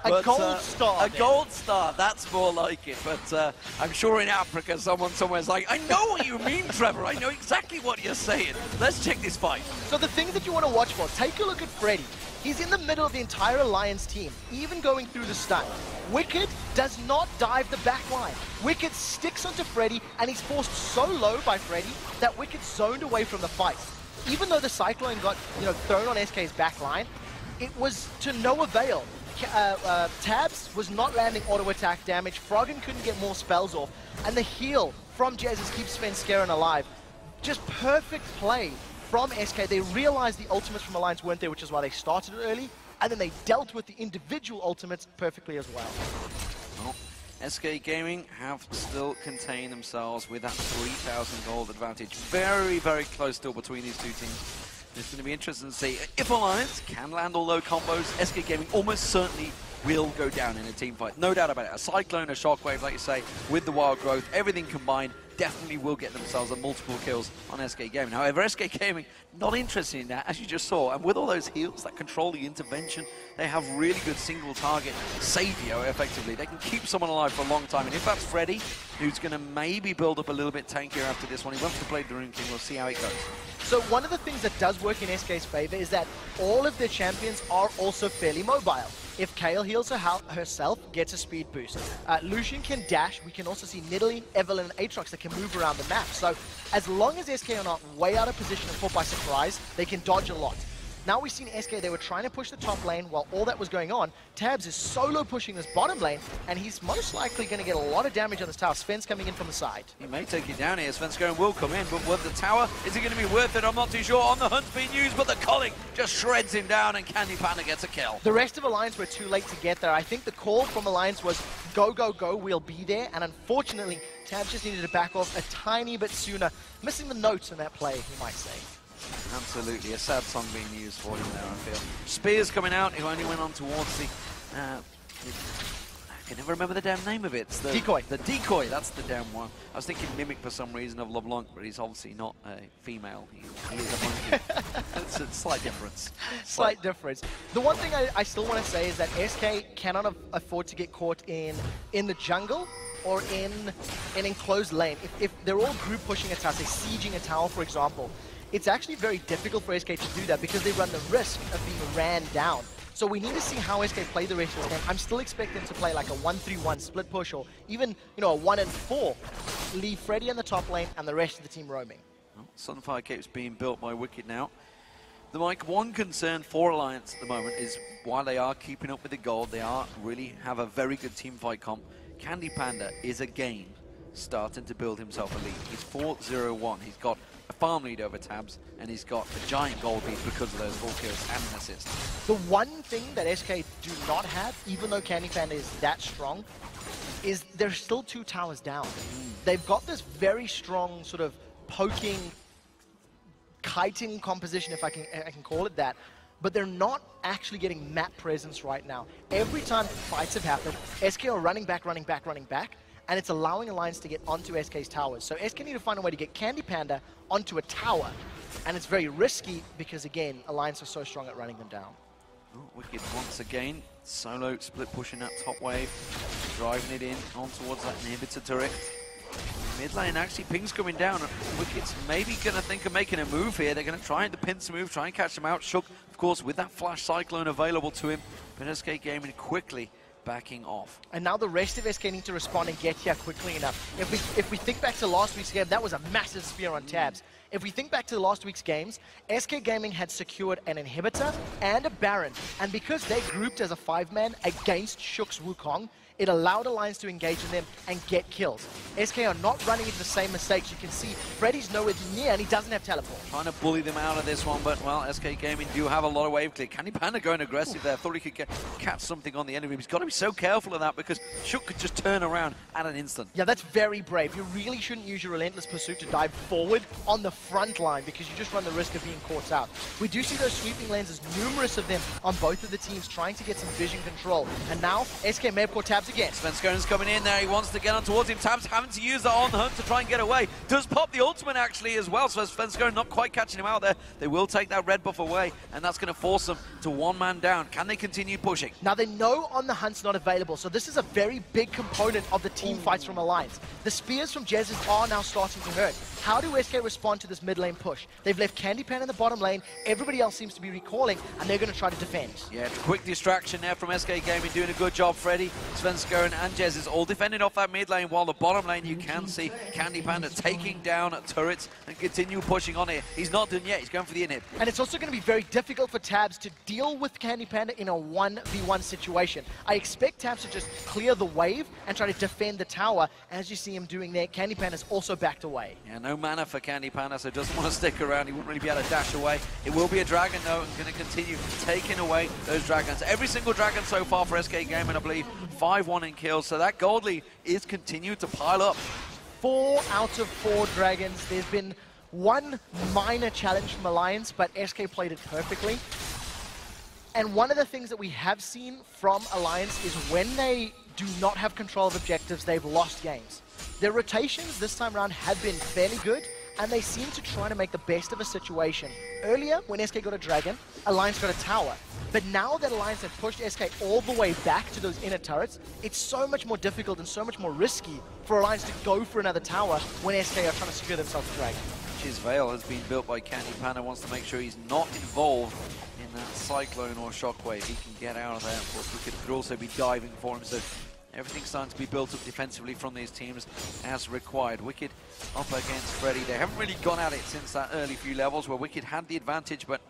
A gold star. A gold star, that's more like it. But I'm sure in Africa, someone somewhere's like, I know what you mean, Trevor. I know exactly what you're saying. Let's check this fight. So the things that you want to watch for, take a look at Freddy. He's in the middle of the entire Alliance team, even going through the stun. Wicked does not dive the back line. Wicked sticks onto Freddy, and he's forced so low by Freddy that Wicked zoned away from the fight. Even though the Cyclone got thrown on SK's back line, it was to no avail. Tabs was not landing auto attack damage. Froggen couldn't get more spells off, and the heal from Jesus keeps Sven Scarin alive. Just perfect play from SK. They realized the ultimates from Alliance weren't there, which is why they started early, and then they dealt with the individual ultimates perfectly as well. Well, SK Gaming have still contained themselves with that 3,000 gold advantage. Very, very close still between these two teams. It's going to be interesting to see if Alliance can land all low combos. SK Gaming almost certainly will go down in a team fight. No doubt about it. A Cyclone, a Shockwave, like you say, with the Wild Growth, everything combined, definitely will get themselves a multiple kills on SK Gaming. However, SK Gaming, not interested in that, as you just saw. And with all those heals that control the intervention, they have really good single target savior, effectively. They can keep someone alive for a long time. And if that's Freddy, who's going to maybe build up a little bit tankier after this one, he wants to play the Rune King. We'll see how it goes. So one of the things that does work in SK's favor is that all of their champions are also fairly mobile. If Kayle heals herself, gets a speed boost. Lucian can dash. We can also see Nidalee, Evelynn, and Aatrox that can move around the map. So as long as SK are not way out of position and caught by surprise, they can dodge a lot. Now we've seen SK, they were trying to push the top lane while all that was going on. Tabs is solo pushing this bottom lane, and he's most likely going to get a lot of damage on this tower. Sven's coming in from the side. He may take it down here. Sven's will come in, but with the tower, is it going to be worth it? I'm not too sure. On the hunt's being used, but the culling just shreds him down, and Candy Panda gets a kill. The rest of Alliance were too late to get there. I think the call from Alliance was, go, go, go, we'll be there, and unfortunately, Tabs just needed to back off a tiny bit sooner. Missing the notes in that play, you might say. Absolutely, a sad song being used for him there, I feel. Spears coming out, who only went on towards the... I can never remember the damn name of it. It's the Decoy. The Decoy, that's the damn one. I was thinking Mimic for some reason of LeBlanc, but he's obviously not a female. He is a monkey. It's a slight difference. Slight difference. The one thing I still want to say is that SK cannot afford to get caught in the jungle or in an enclosed lane. If they're all group pushing a tower, say sieging a tower, for example, it's actually very difficult for SK to do that because they run the risk of being ran down. So we need to see how SK play the rest of this game. I'm still expecting to play like a 1-3-1 split push or even, a 1-4. leave Freddy in the top lane and the rest of the team roaming. Well, Sunfire Cape's being built by Wicked now. The one concern for Alliance at the moment is while they are keeping up with the gold, they are really have a very good team fight comp. Candy Panda is again starting to build himself a lead. He's 4-0-1. He's got a farm lead over Tabs, and he's got a giant gold lead because of those 4 kills and an assist. The one thing that SK do not have, even though Candy Panda is that strong, is they're still 2 towers down. They've got this very strong sort of poking, kiting composition, if I can call it that, but they're not actually getting map presence right now. Every time fights have happened, SK are running back, and it's allowing Alliance to get onto SK's towers. So SK need to find a way to get Candy Panda onto a tower, and it's very risky because, again, Alliance are so strong at running them down. Oh, Wicked once again, solo split pushing that top wave, driving it in on towards that inhibitor turret. Mid lane, actually, ping's coming down. Wicked's maybe going to think of making a move here. They're going to try the pincer move, try and catch him out. Shook, of course, with that flash cyclone available to him. But SK Gaming quickly backing off. And now the rest of SK need to respond and get here quickly enough. If we think back to last week's game, that was a massive spear on Tabs. If we think back to last week's games, SK Gaming had secured an inhibitor and a Baron. And because they grouped as a 5-man against Shook's Wukong, it allowed Alliance to engage in them and get kills. SK are not running into the same mistakes. You can see Freddy's nowhere near and he doesn't have teleport. Trying to bully them out of this one, but, well, SK Gaming do have a lot of wave clear. Candy Panda going aggressive there. Thought he could catch something on the enemy. He's got to be so careful of that because Shook could just turn around at an instant. Yeah, that's very brave. You really shouldn't use your Relentless Pursuit to dive forward on the front line because you just run the risk of being caught out. We do see those sweeping lanes, there's numerous of them on both of the teams trying to get some vision control. And now, SK may have caught Tabs again. Svenskern's coming in there, he wants to get on towards him. Tabs having to use that on the hunt to try and get away. Does pop the ultimate actually as well, so Svenskern not quite catching him out there. They will take that red buff away, and that's going to force them to 1 man down. Can they continue pushing? Now they know on the hunt's not available, so this is a very big component of the team fights from Alliance. The spears from Jez's are now starting to hurt. How do SK respond to this mid lane push? They've left Candy Pan in the bottom lane, everybody else seems to be recalling, and they're going to try to defend. Yeah, quick distraction there from SK Gaming, doing a good job. Freddy, Svenskern and Jez is all defending off that mid lane, while the bottom lane you can see Candy Panda taking down turrets and continue pushing on it. He's not done yet, he's going for the inhib. And it's also going to be very difficult for Tabs to deal with Candy Panda in a 1v1 situation. I expect Tabs to just clear the wave and try to defend the tower. As you see him doing there, Candy Panda's also backed away. Yeah, no mana for Candy Panda, so doesn't want to stick around. He wouldn't really be able to dash away. It will be a dragon though, and going to continue taking away those dragons. Every single dragon so far for SK Gaming, I believe, 5-1 in kills, so that gold lead is continued to pile up. 4 out of 4 dragons. There's been one minor challenge from Alliance, but SK played it perfectly. And one of the things that we have seen from Alliance is when they do not have control of objectives, they've lost games. Their rotations this time around have been fairly good, and they seem to try to make the best of a situation. Earlier, when SK got a dragon, Alliance got a tower. But now that Alliance have pushed SK all the way back to those inner turrets, it's so much more difficult and so much more risky for Alliance to go for another tower when SK are trying to secure themselves a dragon. His Veil has been built by Candy Panda, wants to make sure he's not involved in that cyclone or shockwave. He can get out of there. Of course, Wicked could also be diving for him, so everything's starting to be built up defensively from these teams as required. Wicked up against Freddy. They haven't really gone at it since that early few levels where Wicked had the advantage, but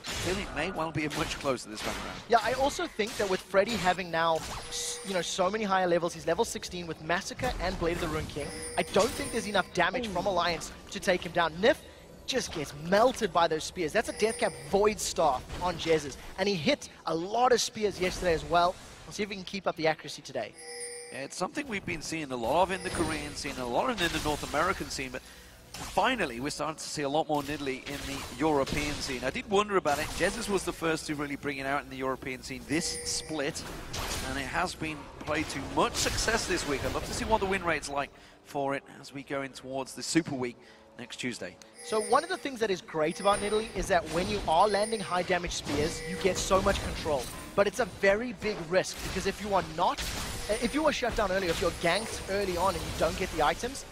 I feel it may well be much closer this time around. Yeah, I also think that with Freddy having now, so many higher levels, he's level 16 with Massacre and Blade of the Rune King, I don't think there's enough damage from Alliance to take him down. Nif just gets melted by those spears. That's a Deathcap Void Staff on Jez's, and he hit a lot of spears yesterday as well. We'll see if we can keep up the accuracy today. Yeah, it's something we've been seeing a lot of in the Korean scene, a lot in the North American scene, but finally we're starting to see a lot more Nidalee in the European scene. I did wonder about it. Jesus was the first to really bring it out in the European scene this split, and it has been played to much success this week. I'd love to see what the win rate's like for it as we go in towards the Super Week next Tuesday. So one of the things that is great about Nidalee is that when you are landing high damage spears, you get so much control. But it's a very big risk because if you are shut down early, if you're ganked early on and you don't get the items,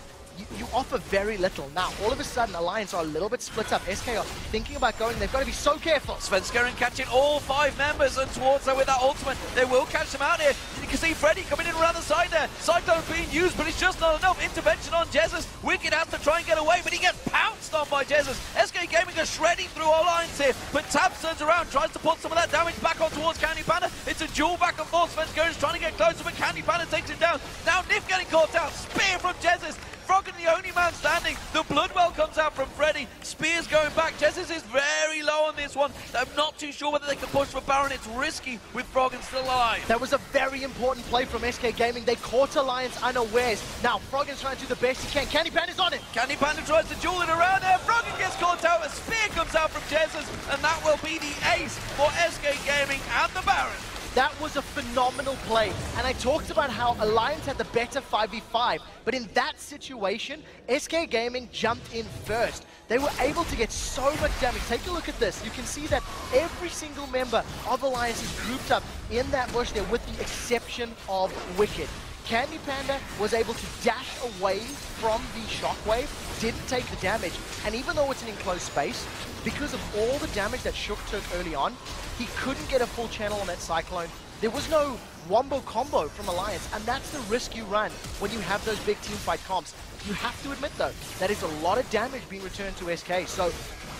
you offer very little. Now, all of a sudden, Alliance are a little bit split up. SK are thinking about going. They've got to be so careful. Svenskeren catching all 5 members and towards her with that ultimate. They will catch them out here. You can see Freddy coming in around the side there. Cyclone being used, but it's just not enough. Intervention on Jesus. Wicked has to try and get away, but he gets pounced on by Jesus. SK Gaming are shredding through Alliance here, but Tabs turns around, tries to put some of that damage back on towards Candy Panda. It's a duel back and forth. Svenskeren is trying to get closer, but Candy Panda takes him down. Now Nif getting caught out. Spear from Jesus. Froggen the only man standing. The Bloodwell comes out from Freddy. Spear's going back. Jesus is very low on this one. I'm not too sure whether they can push for Baron. It's risky with Froggen still alive. That was a very important play from SK Gaming. They caught Alliance unawares. Now Froggen's trying to do the best he can. Candy Panda's on him. Candy Panda tries to duel it around there. Froggen gets caught out. A spear comes out from Jesus, and that will be the ace for SK Gaming and the Baron. That was a phenomenal play, and I talked about how Alliance had the better 5v5, but in that situation, SK Gaming jumped in first. They were able to get so much damage. Take a look at this. You can see that every single member of Alliance is grouped up in that bush there, with the exception of Wicked. Candy Panda was able to dash away from the shockwave, didn't take the damage, and even though it's an enclosed space, because of all the damage that Shook took early on, he couldn't get a full channel on that Cyclone. There was no wombo combo from Alliance, and that's the risk you run when you have those big team fight comps. You have to admit, though, that is a lot of damage being returned to SK. So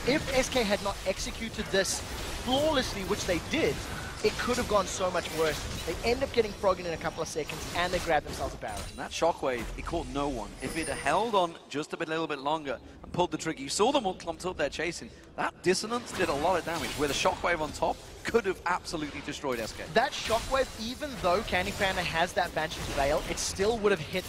if SK had not executed this flawlessly, which they did, it could have gone so much worse. They end up getting Froggen in a couple of seconds, and they grab themselves a Baron. And that shockwave, it caught no one. If it had held on just a little bit longer and pulled the trigger, you saw them all clumped up there chasing. That dissonance did a lot of damage, where the shockwave on top could have absolutely destroyed SK. That shockwave, even though Candy Panda has that Banshee's Veil, it still would have hit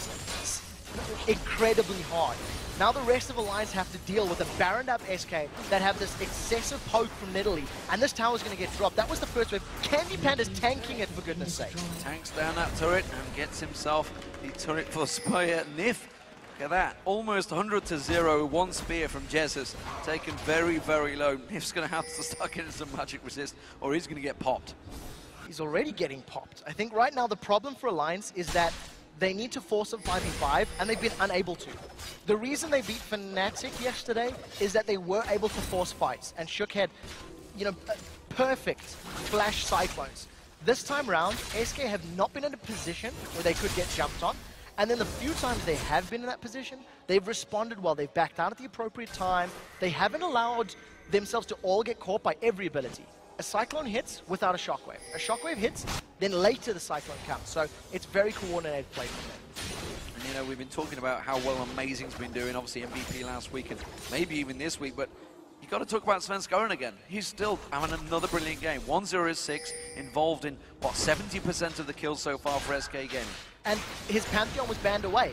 incredibly hard. Now the rest of Alliance have to deal with a Baroned up SK that have this excessive poke from Nidalee, and this tower's going to get dropped. That was the first wave. Candy Panda's tanking it, for goodness sake. Tanks down that turret and gets himself the turret for Spire. Nif, look at that, almost 100-0, one spear from Jesus, taken very, very low. Nif's going to have to start getting some magic resist, or he's going to get popped. He's already getting popped. I think right now the problem for Alliance is that they need to force a 5v5, and they've been unable to. The reason they beat Fnatic yesterday is that they were able to force fights, and Shook had, you know, perfect flash cyclones. This time round, SK have not been in a position where they could get jumped on, and then the few times they have been in that position, they've responded well. They've backed out at the appropriate time. They haven't allowed themselves to all get caught by every ability. A Cyclone hits without a Shockwave. A Shockwave hits, then later the Cyclone comes. So it's very coordinated play from them. And you know, we've been talking about how well Amazing's been doing, obviously MVP last week and maybe even this week, but you got to talk about Svenskeren again. He's still having another brilliant game. 1-0-6, involved in, what, 70% of the kills so far for SK Gaming. And his Pantheon was banned away.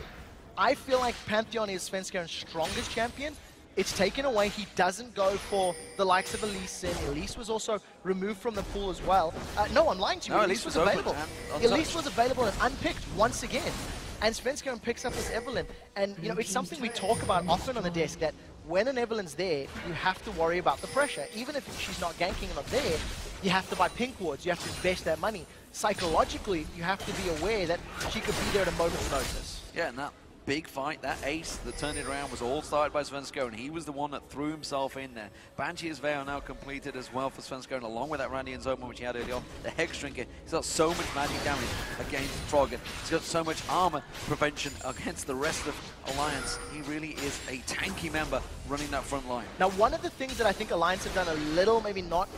I feel like Pantheon is Svenskeren's strongest champion. It's taken away. He doesn't go for the likes of Elise. Elise was also removed from the pool as well. No, I'm lying to you. No, Elise was available. Elise was available and unpicked once again. And Svenskeren picks up his Evelyn. And, you know, it's something we talk about often on the desk, that when an Evelyn's there, you have to worry about the pressure. Even if she's not ganking and not there, you have to buy pink wards. You have to invest that money. Psychologically, you have to be aware that she could be there at a moment's notice. Yeah, and that big fight, that ace that turned it around, was all started by Svenskeren. He was the one that threw himself in there. Banshee's Veil now completed as well for Svenskeren, along with that Randy and Zoma, which he had early on. The Hex Drinker, he's got so much magic damage against Froggen. He's got so much armor prevention against the rest of Alliance. He really is a tanky member running that front line. Now, one of the things that I think Alliance have done a little, maybe not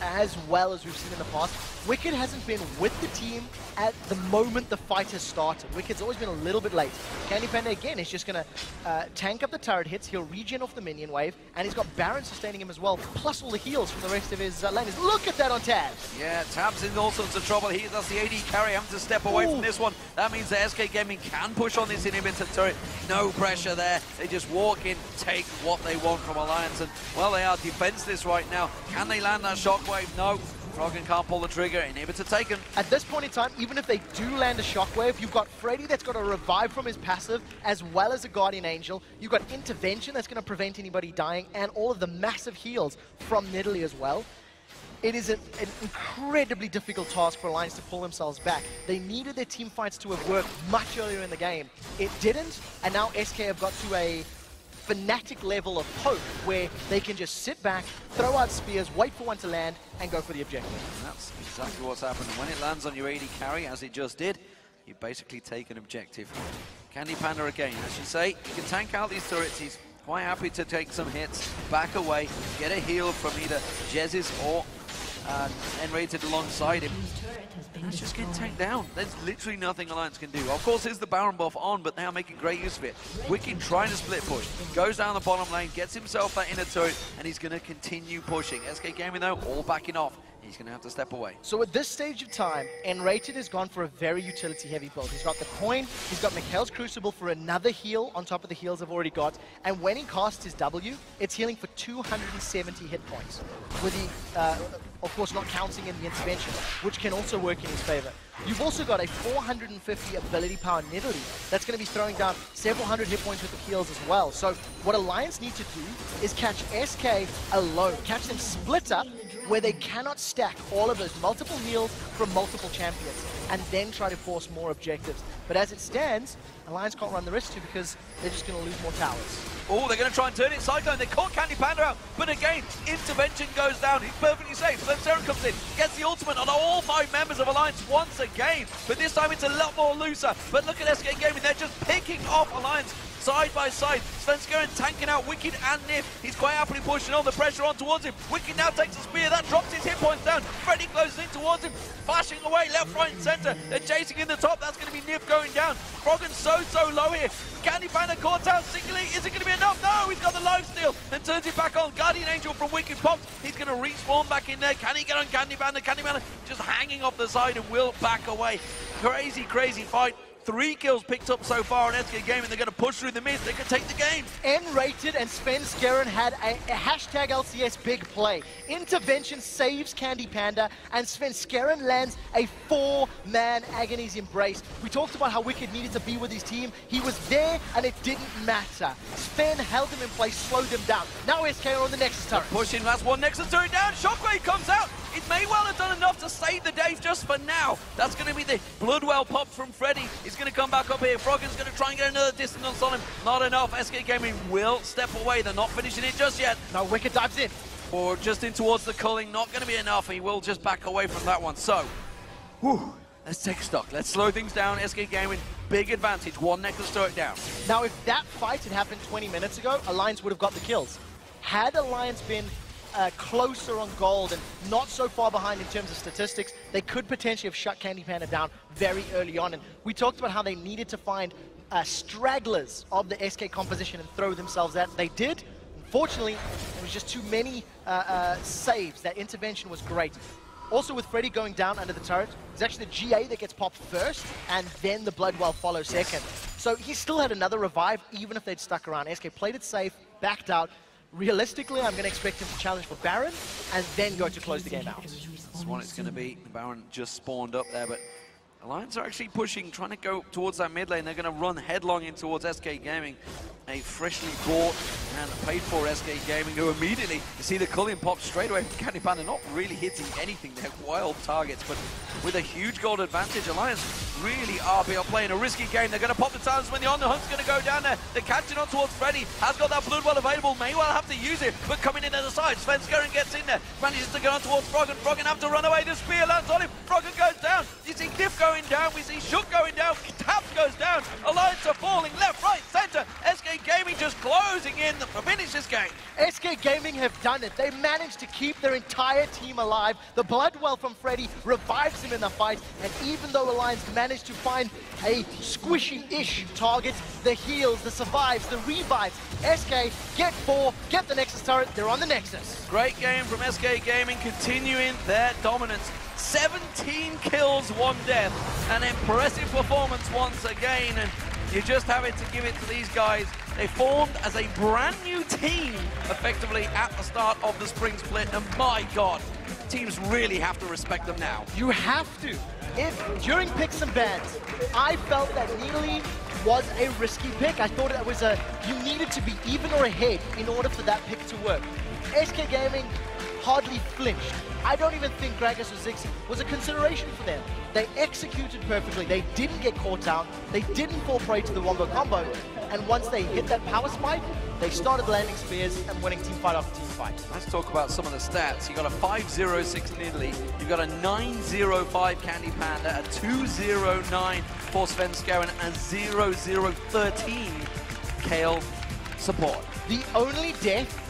as well as we've seen in the past, Wicked hasn't been with the team at the moment the fight has started. Wicked's always been a little bit late. Candy Panda, again, is just going to tank up the turret hits. He'll regen off the minion wave, and he's got Baron sustaining him as well, plus all the heals from the rest of his laners. Look at that on Tabs! Yeah, Tabs in all sorts of trouble. That's the AD carry having to step away from this one. That means that SK Gaming can push on this inhibitor turret. No pressure there. They just walk in, take what they want from Alliance, and, well, they are defenseless right now. Can they land that shockwave? No. Froggen can't pull the trigger. Inhibitor taken. At this point in time, even if they do land a shockwave, you've got Freddy that's got a revive from his passive, as well as a Guardian Angel. You've got intervention that's going to prevent anybody dying, and all of the massive heals from Nidalee as well. it is an incredibly difficult task for Alliance to pull themselves back. They needed their team fights to have worked much earlier in the game. It didn't, and now SK have got to a fanatic level of hope where they can just sit back, throw out spears, wait for one to land, and go for the objective. And that's exactly what's happened. When it lands on your AD carry, as it just did, you basically take an objective. Candy Panda again, as you say, he can tank out these turrets. He's quite happy to take some hits, back away, get a heal from either Jez's or N-rated alongside him. That's just getting tanked down. There's literally nothing Alliance can do. Of course, there's the Baron buff on, but they are making great use of it. Wicked trying to split push, goes down the bottom lane, gets himself that inner turret, and he's going to continue pushing. SK Gaming, though, all backing off. He's going to have to step away. So at this stage of time, N-rated has gone for a very utility-heavy build. He's got the coin, he's got Mikhail's Crucible for another heal on top of the heals I've already got, and when he casts his W, it's healing for 270 hit points, with the, of course, not counting in the intervention, which can also work in his favor. You've also got a 450 ability power Nidalee that's going to be throwing down several hundred hit points with the heals as well. So what Alliance need to do is catch SK alone, catch them split up where they cannot stack all of those multiple heals from multiple champions, and then try to force more objectives. But as it stands, Alliance can't run the risk to because they're just going to lose more towers. Oh, they're going to try and turn it Cyclone. They caught Candy Panda out, but again, intervention goes down. He's perfectly safe. So then Seren comes in, gets the ultimate on all 5 members of Alliance once again. But this time it's a lot more looser. But look at SK Gaming, they're just picking off Alliance side by side. Svenskeren tanking out Wicked and Nif. He's quite happily pushing on, the pressure on towards him. Wicked now takes a spear, that drops his hit points down. Freddy closes in towards him, flashing away left, right and center. They're chasing in the top, that's going to be Nif going down. Froggen's so low here. Candy Panda caught out singly, is it going to be enough? No, he's got the lifesteal and turns it back on. Guardian Angel from Wicked pops. He's going to respawn back in there. Can he get on Candy Panda? Candy Panda just hanging off the side and will back away. Crazy fight. 3 kills picked up so far on SK Gaming. They're going to push through the mid. They can take the game. N-rated and Svenskeren had a hashtag LCS big play. Intervention saves Candy Panda, and Svenskeren lands a 4-man Agony's Embrace. We talked about how Wicked needed to be with his team. He was there, and it didn't matter. Sven held him in place, slowed him down. Now SK are on the Nexus turret. Pushing, that's one Nexus turret down. Shockwave comes out. It may well have done enough to save the day just for now. That's going to be the Bloodwell pop from Freddy. He's going to come back up here. Froggen's going to try and get another distance on him. Not enough. SK Gaming will step away. They're not finishing it just yet. Now Wicked dives in. Or just in towards the culling. Not going to be enough. He will just back away from that one. So, let's take stock. Let's slow things down. SK Gaming, big advantage. 1 Nexus turret down. Now, if that fight had happened 20 minutes ago, Alliance would have got the kills. Had Alliance been closer on gold and not so far behind in terms of statistics, they could potentially have shut Candy Panda down very early on. And we talked about how they needed to find stragglers of the SK composition and throw themselves at. They did. Unfortunately, there was just too many saves. That intervention was great. Also, with Freddy going down under the turret, it's actually the GA that gets popped first, and then the Bloodwell follows second. So he still had another revive, even if they'd stuck around. SK played it safe, backed out. Realistically, I'm going to expect him to challenge for Baron and then go to close the game out. That's what it's going to be. Baron just spawned up there, but Alliance are actually pushing, trying to go towards that mid lane. They're going to run headlong in towards SK Gaming. A freshly bought and paid for SK Gaming, who immediately, you see the culling pop straight away from Candy Panda, not really hitting anything. They're wild targets, but with a huge gold advantage, Alliance really are playing a risky game. They're going to pop the talents when the On The Hunt's going to go down there. They're catching on towards Freddy. Has got that Bloodwell available. May well have to use it, but coming in at the side. Svenskeren gets in there. Manages to get on towards Froggen. Froggen have to run away. The spear lands on him. Froggen goes down. You see Diff going down. We see Shook going down. Taps goes down. Alliance are falling left, right, center. SK Gaming just closing in to finish this game. SK Gaming have done it. They managed to keep their entire team alive. The Bloodwell from Freddy revives him in the fight, and even though Alliance managed to find a squishy-ish target, the heals, the survives, the revives, SK get 4, get the Nexus turret, they're on the Nexus. Great game from SK Gaming, continuing their dominance. 17 kills, 1 death. An impressive performance once again, and you just have it to give it to these guys. They formed as a brand new team, effectively, at the start of the spring split, and my God, teams really have to respect them now. You have to. If, during picks and bans, I felt that Nidalee was a risky pick. I thought it was you needed to be even or ahead in order for that pick to work. SK Gaming hardly flinched. I don't even think Gragas or Ziggs was a consideration for them. They executed perfectly. They didn't get caught down. They didn't fall prey to the wombo combo. And once they hit that power spike, they started landing spears and winning team fight after team fight. Let's talk about some of the stats. You got a 5-0-6 Nidalee, you got a 9-0-5 Candy Panda, a 2-0-9 for Svenskar, and a 0-0-13 Kale support. The only death